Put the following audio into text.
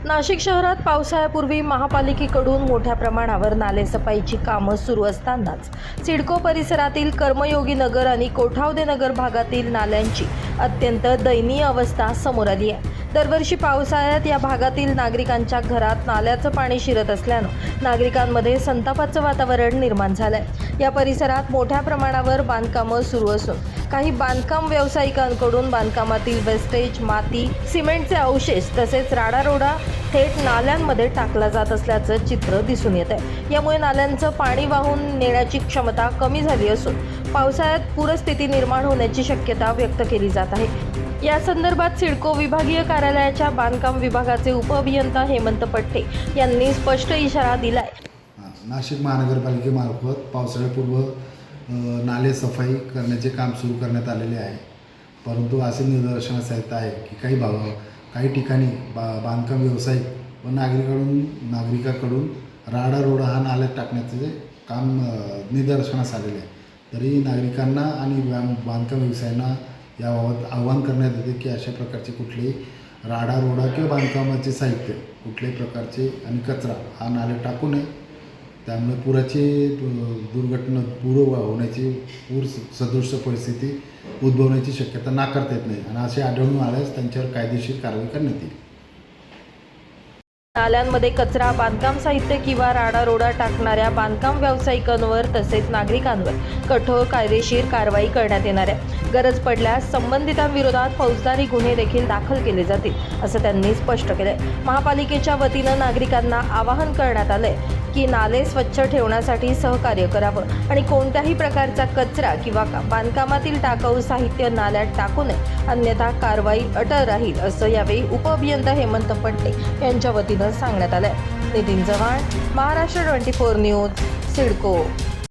नाशिक शहरात पावसाळ्यापूर्वी महापालिकेकडून मोठ्या प्रमाणावर नालेसफाईची कामं सुरू असतानाच सिडको परिसरातील कर्मयोगी नगर आणि कोठावदे नगर भागातील नाल्यांची अत्यंत दयनीय अवस्था समोर आली आहे। दरवर्षी पावसाळ्यात या भागातील नागरिकांच्या घरात नाल्याचं पाणी शिरत असल्यानं नागरिकांमध्ये संतापाचं वातावरण निर्माण झालंय। या परिसरात मोठ्या प्रमाणावर बांधकामं सुरू असून काही बांधकाम व्यावसायिकांकडून बांधकामातील वेस्टेज, माती, सिमेंटचे अवशेष तसेच राडारोडा थेट नाल्यांमध्ये टाकला जात असल्याचं चित्र दिसून येत आहे। यामुळे नाल्यांचं पाणी वाहून नेण्याची क्षमता कमी झाली असून पावसाळ्यात पूरस्थिती निर्माण होण्याची शक्यता व्यक्त केली जात आहे। या संदर्भात सिडको विभागीय कार्यालयाच्या बांधकाम विभागाचे उपअभियंता हेमंत पट्टे यांनी स्पष्ट इशारा दिलाय। नाशिक महानगरपालिकेमार्फत पावसाळ्यापूर्व नाले सफाई करण्याचे काम सुरू करण्यात आलेले आहे, परंतु असे निदर्शनास येत आहे की काही ठिकाणी बांधकाम व्यावसायिक व नागरिकाकडून राडारोडा हा नाल्यात टाकण्याचे काम निदर्शनास आलेले आहे। तरी नागरिकांना आणि बांधकाम व्यवसायांना याबाबत आवाहन करण्यात येते की अशा प्रकारचे कुठलेही राडारोडा किंवा बांधकामाचे साहित्य कुठल्याही प्रकारचे आणि कचरा हा नाल्यात टाकू नये। त्यामुळे पूर होण्याची पूर सदृश परिस्थिती उद्भवण्याची शक्यता नाकारता येत नाही आणि असे आढळून आल्यास त्यांच्यावर कायदेशीर कारवाई करण्यात येईल। नाल्यांमध्ये कचरा, बांधकाम साहित्य किंवा राडारोडा टाकणाऱ्या बांधकाम व्यावसायिकांवर तसेच नागरिकांवर कठोर कायदेशीर कारवाई करण्यात येणार आहे। गरज पडल्यास संबंधितांविरोधात फौजदारी गुन्हे देखील दाखल केले जातील असं त्यांनी स्पष्ट केलंय। महापालिकेच्या वतीनं नागरिकांना आवाहन करण्यात आलंय की नाले स्वच्छ ठेवण्यासाठी सहकार्य करावं आणि कोणत्याही प्रकारचा कचरा किंवा बांधकामातील टाकाऊ साहित्य नाल्यात टाकू नये, अन्यथा कारवाई अटळ राहील असं यावेळी उपअभियंता हेमंत पट्टे यांच्या वतीनं सांगण्यात आलंय। नितीन चव्हाण, महाराष्ट्र 24 न्यूज, सिडको।